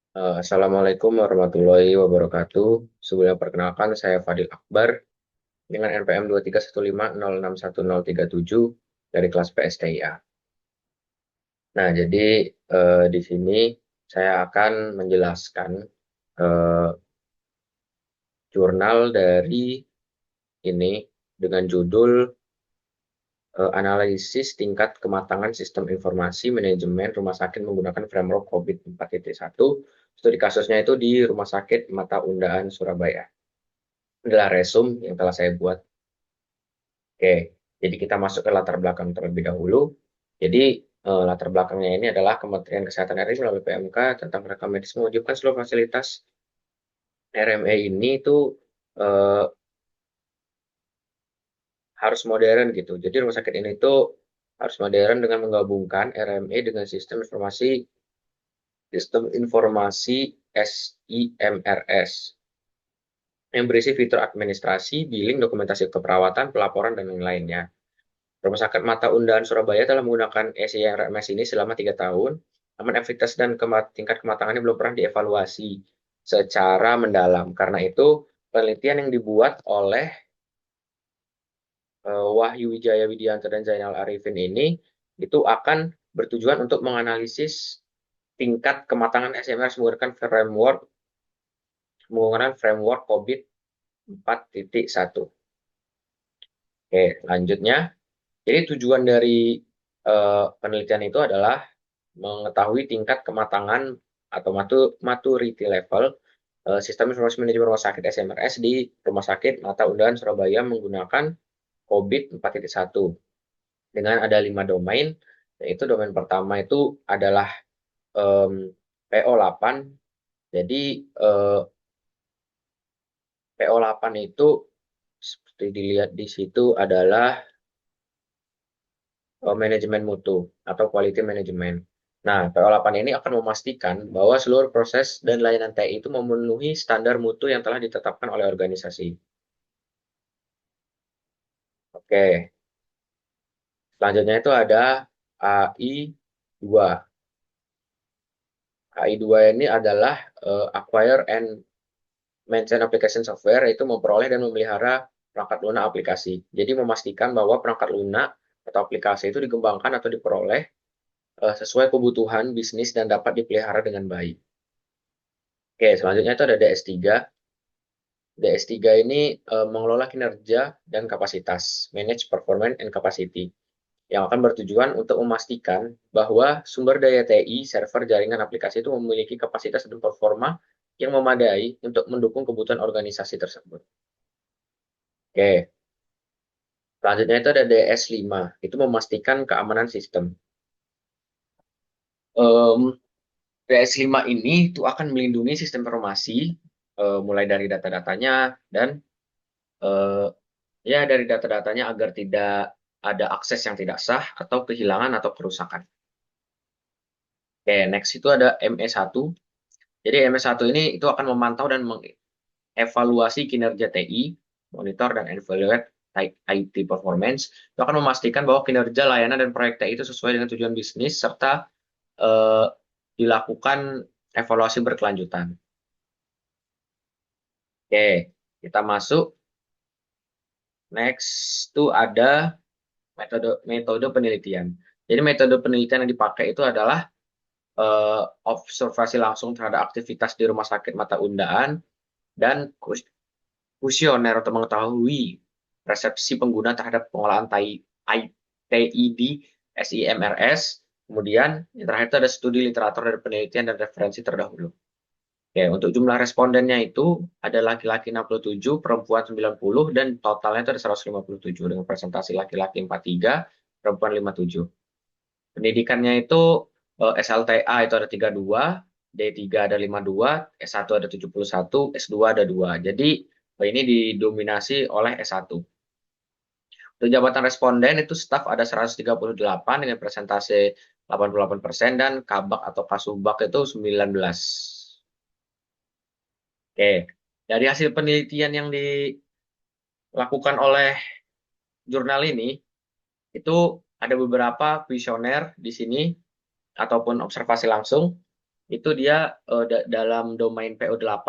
Assalamualaikum warahmatullahi wabarakatuh. Sebelumnya perkenalkan, saya Fadil Akbar dengan NPM 2315061037 dari kelas PSTIA. Nah, jadi di sini saya akan menjelaskan eh, jurnal dari ini dengan judul Analisis Tingkat Kematangan Sistem Informasi Manajemen Rumah Sakit Menggunakan Framework COVID-4.1. Studi kasusnya itu di Rumah Sakit Mata Undaan Surabaya. Adalah resume yang telah saya buat. Oke, jadi kita masuk ke latar belakang terlebih dahulu. Jadi latar belakangnya ini adalah Kementerian Kesehatan RI melalui PMK tentang rekam medis mewajibkan seluruh fasilitas RME ini itu eh, harus modern gitu. Jadi rumah sakit ini tuh harus modern dengan menggabungkan RME dengan sistem informasi SIMRS yang berisi fitur administrasi, billing, dokumentasi keperawatan, pelaporan, dan lain-lainnya. Rumah Sakit Mata Undaan Surabaya telah menggunakan SIMRS ini selama 3 tahun, namun efektivitas dan tingkat kematangannya belum pernah dievaluasi secara mendalam. Karena itu, penelitian yang dibuat oleh Wahyu Wijaya Widianto dan Zainal Arifin ini itu akan bertujuan untuk menganalisis tingkat kematangan SIMRS menggunakan framework COVID-4.1. Oke, lanjutnya. Jadi tujuan dari penelitian itu adalah mengetahui tingkat kematangan atau maturity level sistem informasi manajemen rumah sakit SMRS di Rumah Sakit Mata Undaan Surabaya menggunakan COVID-4.1 dengan ada 5 domain, yaitu domain pertama itu adalah PO8. Jadi PO8 itu seperti dilihat di situ adalah manajemen mutu atau quality management. Nah, PO8 ini akan memastikan bahwa seluruh proses dan layanan TI itu memenuhi standar mutu yang telah ditetapkan oleh organisasi. Oke, selanjutnya itu ada AI2. AI2 ini adalah Acquire and Maintain Application Software, yaitu memperoleh dan memelihara perangkat lunak aplikasi. Jadi memastikan bahwa perangkat lunak atau aplikasi itu dikembangkan atau diperoleh sesuai kebutuhan bisnis dan dapat dipelihara dengan baik. Oke, selanjutnya itu ada DS3. DS3 ini mengelola kinerja dan kapasitas, manage performance and capacity, yang akan bertujuan untuk memastikan bahwa sumber daya TI, server, jaringan aplikasi itu memiliki kapasitas dan performa yang memadai untuk mendukung kebutuhan organisasi tersebut. Oke, selanjutnya itu ada DS5, itu memastikan keamanan sistem. DS5 ini itu akan melindungi sistem informasi, mulai dari data-datanya dan eh, ya dari data-datanya agar tidak ada akses yang tidak sah atau kehilangan atau kerusakan. Oke, next itu ada ME1. Jadi ME1 ini itu akan memantau dan mengevaluasi kinerja TI, monitor dan evaluate IT performance. Itu akan memastikan bahwa kinerja layanan dan proyek TI itu sesuai dengan tujuan bisnis serta eh, dilakukan evaluasi berkelanjutan. Oke, kita masuk. Next itu ada metode metode penelitian. Jadi metode penelitian yang dipakai itu adalah observasi langsung terhadap aktivitas di rumah sakit mata undaan dan kuesioner untuk mengetahui persepsi pengguna terhadap pengolahan TI di SIMRS. Kemudian yang terakhir itu ada studi literatur dari penelitian dan referensi terdahulu. Oke, untuk jumlah respondennya itu ada laki-laki 67, perempuan 90, dan totalnya itu ada 157 dengan presentasi laki-laki 43, perempuan 57. Pendidikannya itu SLTA itu ada 32, D3 ada 52, S1 ada 71, S2 ada 2. Jadi ini didominasi oleh S1. Untuk jabatan responden itu staf ada 138 dengan presentasi 88% dan kabak atau kasubag itu 19. Oke, dari hasil penelitian yang dilakukan oleh jurnal ini, itu ada beberapa kuesioner di sini ataupun observasi langsung. itu dia dalam domain PO8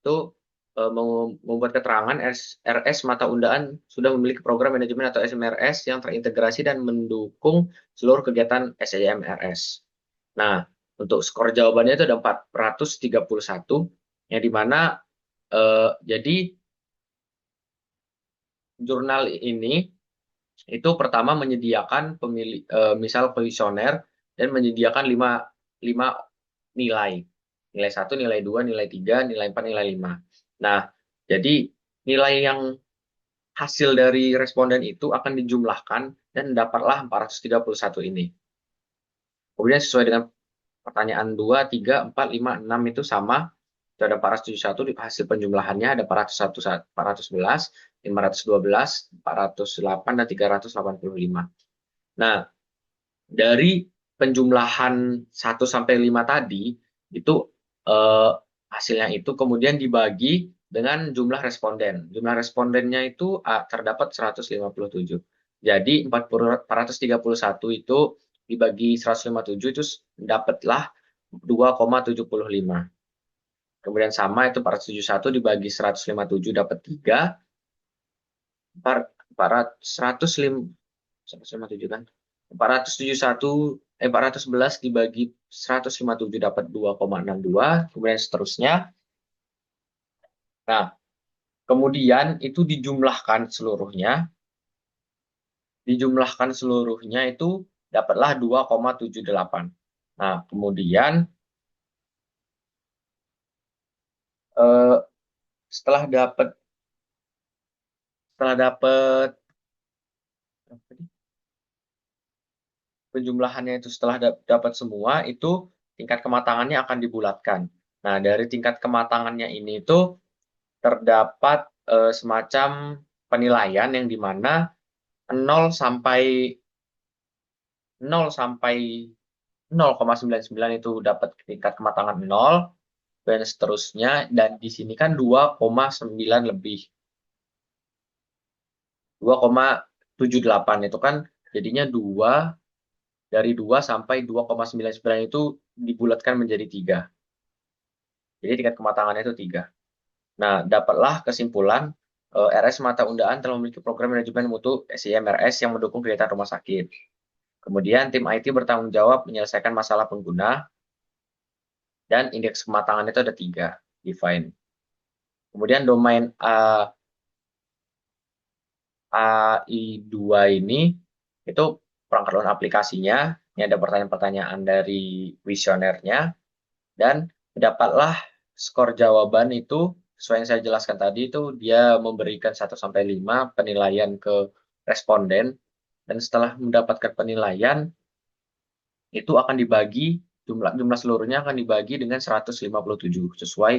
itu membuat keterangan RS mata undaan sudah memiliki program manajemen atau SMRS yang terintegrasi dan mendukung seluruh kegiatan SIMRS. Nah, untuk skor jawabannya itu ada 431, yang dimana jadi jurnal ini itu pertama menyediakan misal kuesioner dan menyediakan 5 nilai. Nilai 1, nilai 2, nilai 3, nilai 4, nilai 5. Nah, jadi nilai yang hasil dari responden itu akan dijumlahkan dan dapatlah 431 ini. Kemudian sesuai dengan pertanyaan 2, 3, 4, 5, 6 itu sama. Itu ada 471, hasil penjumlahannya ada 411, 512, 408, dan 385. Nah, dari penjumlahan 1 sampai 5 tadi, itu hasilnya itu kemudian dibagi dengan jumlah responden. Jumlah respondennya itu terdapat 157. Jadi 431 itu dibagi 157 itu dapatlah 2,75. Kemudian sama itu 471 dibagi 157 dapat 3. 157 kan? 411 dibagi 157 dapat 2,62, kemudian seterusnya. Nah, kemudian itu dijumlahkan seluruhnya itu dapatlah 2,78. Nah, kemudian eh, setelah dapat penjumlahannya itu setelah dapat semua itu tingkat kematangannya akan dibulatkan. Nah, dari tingkat kematangannya ini itu terdapat semacam penilaian yang dimana 0 sampai 0,99 itu dapat tingkat kematangan 0 dan seterusnya, dan di sini kan 2,9 lebih 2,78 itu kan jadinya 2, dari 2 sampai 2,99 itu dibulatkan menjadi 3. Jadi tingkat kematangannya itu 3. Nah, dapatlah kesimpulan RS Mata Undaan telah memiliki program manajemen mutu SIMRS yang mendukung kegiatan rumah sakit. Kemudian tim IT bertanggung jawab menyelesaikan masalah pengguna dan indeks kematangan itu ada 3, define. Kemudian domain AI2 ini itu perangkat lunak aplikasinya. Ini ada pertanyaan-pertanyaan dari kuesionernya dan dapatlah skor jawaban itu sesuai yang saya jelaskan tadi itu dia memberikan 1 sampai 5 penilaian ke responden, dan setelah mendapatkan penilaian itu akan dibagi jumlah seluruhnya akan dibagi dengan 157 sesuai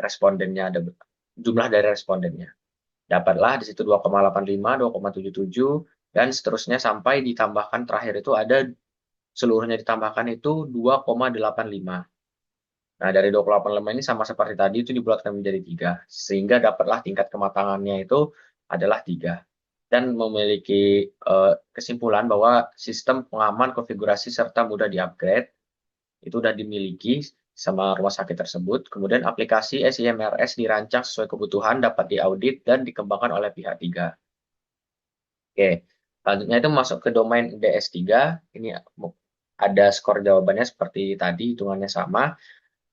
respondennya, ada jumlah dari respondennya. Dapatlah di situ 2,85, 2,77 dan seterusnya sampai ditambahkan terakhir itu ada seluruhnya ditambahkan itu 2,85. Nah, dari 2,85 ini sama seperti tadi itu dibulatkan menjadi 3 sehingga dapatlah tingkat kematangannya itu adalah 3. Dan memiliki kesimpulan bahwa sistem pengaman konfigurasi serta mudah di-upgrade itu sudah dimiliki sama rumah sakit tersebut. Kemudian aplikasi SIMRS dirancang sesuai kebutuhan, dapat diaudit dan dikembangkan oleh pihak 3. Oke, selanjutnya itu masuk ke domain DS3. Ini ada skor jawabannya seperti tadi, hitungannya sama.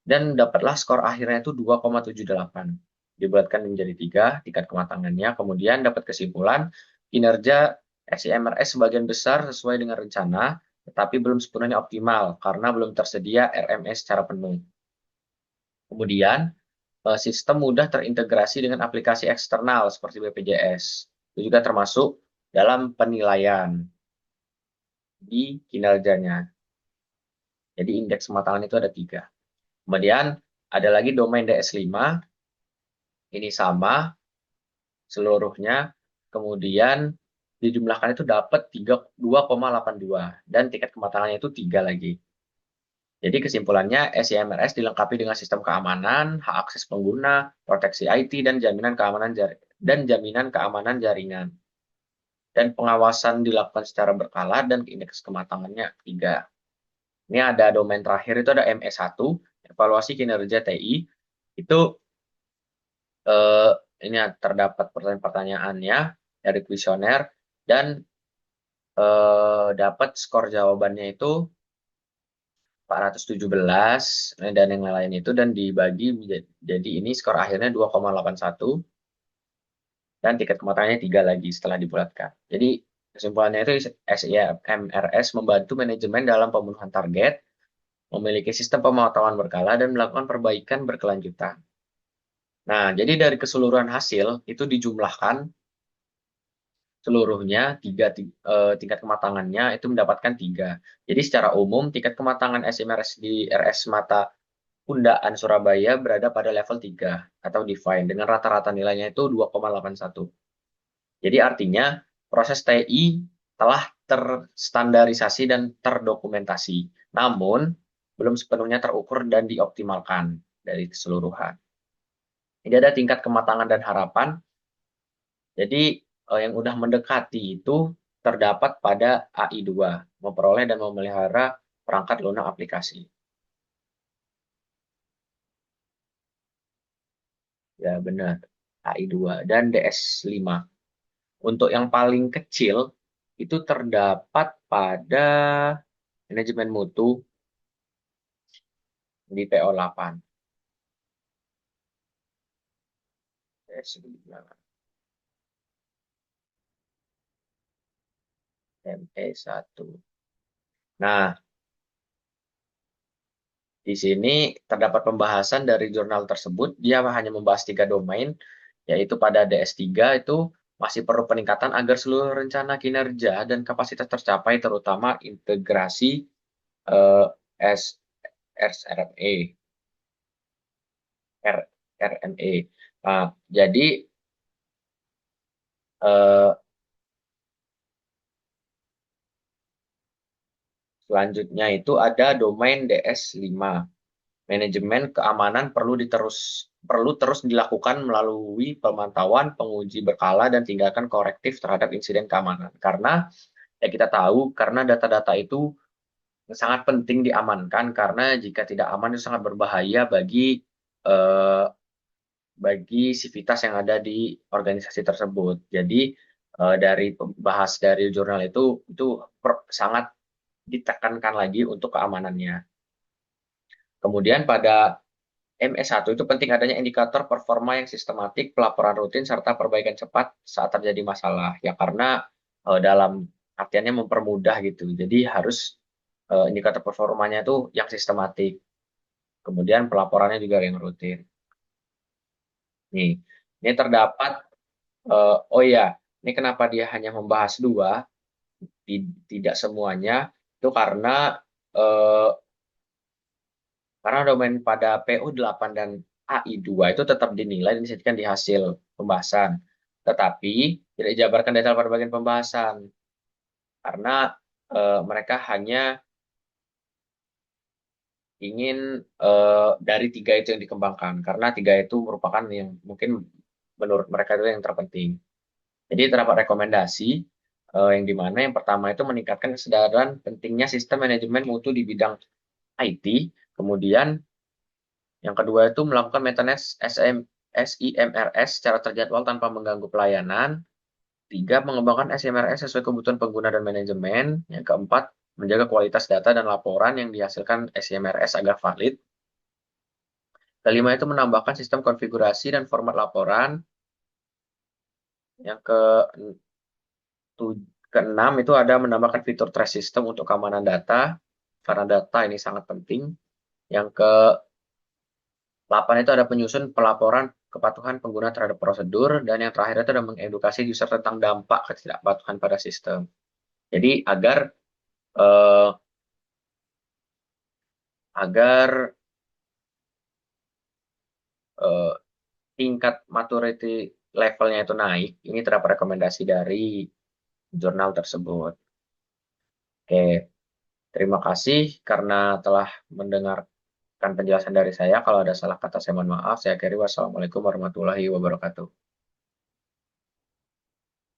Dan dapatlah skor akhirnya itu 2,78. Dibuatkan menjadi 3, tingkat kematangannya. Kemudian dapat kesimpulan, kinerja SIMRS sebagian besar sesuai dengan rencana, tetapi belum sepenuhnya optimal karena belum tersedia RMS secara penuh. Kemudian, sistem mudah terintegrasi dengan aplikasi eksternal seperti BPJS. Itu juga termasuk dalam penilaian di kinerjanya. Jadi indeks kematangan itu ada 3. Kemudian ada lagi domain DS5, ini sama seluruhnya, kemudian dijumlahkan itu dapat 2,82 dan tingkat kematangannya itu 3 lagi. Jadi kesimpulannya SIMRS dilengkapi dengan sistem keamanan, hak akses pengguna, proteksi IT dan jaminan keamanan jaringan. Dan pengawasan dilakukan secara berkala dan indeks kematangannya 3. Ini ada domain terakhir itu ada ME1, evaluasi kinerja TI. Itu ini terdapat pertanyaan-pertanyaannya dari kuesioner dan dapat skor jawabannya itu 417 dan yang lain itu dan dibagi jadi ini skor akhirnya 2,81 dan tingkat kematangannya 3 lagi setelah dibulatkan. Jadi kesimpulannya itu SIMRS membantu manajemen dalam pemenuhan target, memiliki sistem pemantauan berkala dan melakukan perbaikan berkelanjutan. Nah, jadi dari keseluruhan hasil itu dijumlahkan seluruhnya tingkat kematangannya itu mendapatkan 3. Jadi secara umum tingkat kematangan SIMRS di RS Mata Undaan Surabaya berada pada level 3 atau define dengan rata-rata nilainya itu 2,81. Jadi artinya proses TI telah terstandarisasi dan terdokumentasi, namun belum sepenuhnya terukur dan dioptimalkan dari keseluruhan. Ini ada tingkat kematangan dan harapan. Jadi yang udah mendekati itu terdapat pada AI2, memperoleh dan memelihara perangkat lunak aplikasi. Ya benar, AI2 dan DS5. Untuk yang paling kecil itu terdapat pada manajemen mutu di PO8. DS5, ME1. Nah, di sini terdapat pembahasan dari jurnal tersebut. Dia hanya membahas 3 domain, yaitu pada DS3 itu masih perlu peningkatan agar seluruh rencana kinerja dan kapasitas tercapai, terutama integrasi S SRME, RME. Nah, jadi eh, selanjutnya itu ada domain DS5. Manajemen keamanan perlu terus dilakukan melalui pemantauan, penguji berkala, dan tindakan korektif terhadap insiden keamanan. Karena ya kita tahu, karena data-data itu sangat penting diamankan, karena jika tidak aman itu sangat berbahaya eh, bagi sivitas yang ada di organisasi tersebut. Jadi dari bahas dari jurnal itu sangat ditekankan lagi untuk keamanannya. Kemudian pada ME1 itu penting adanya indikator performa yang sistematik, pelaporan rutin, serta perbaikan cepat saat terjadi masalah. Ya karena dalam artiannya mempermudah gitu. Jadi harus indikator performanya itu yang sistematik. Kemudian pelaporannya juga yang rutin. Nih, ini terdapat, oh ya, ini kenapa dia hanya membahas 2, tidak semuanya, itu eh, karena domain pada PO8 dan AI2 itu tetap dinilai dan disajikan di hasil pembahasan. Tetapi tidak dijabarkan detail pada bagian pembahasan. Karena mereka hanya ingin dari 3 itu yang dikembangkan. Karena 3 itu merupakan yang mungkin menurut mereka itu yang terpenting. Jadi terdapat rekomendasi yang dimana yang pertama itu meningkatkan kesadaran pentingnya sistem manajemen mutu di bidang IT. Kemudian yang kedua itu melakukan maintenance SIMRS secara terjadwal tanpa mengganggu pelayanan. 3, mengembangkan SIMRS sesuai kebutuhan pengguna dan manajemen. Yang keempat, menjaga kualitas data dan laporan yang dihasilkan SIMRS agar valid. Kelima itu menambahkan sistem konfigurasi dan format laporan. Yang keenam itu ada menambahkan fitur trace system untuk keamanan data, karena data ini sangat penting. Yang ke-8 itu ada penyusun pelaporan kepatuhan pengguna terhadap prosedur, dan yang terakhir itu ada mengedukasi user tentang dampak ketidakpatuhan pada sistem. Jadi eh, agar eh, tingkat maturity levelnya itu naik, ini terdapat rekomendasi dari jurnal tersebut. Oke, terima kasih karena telah mendengarkan penjelasan dari saya. Kalau ada salah kata saya mohon maaf. Saya akhiri wassalamualaikum warahmatullahi wabarakatuh.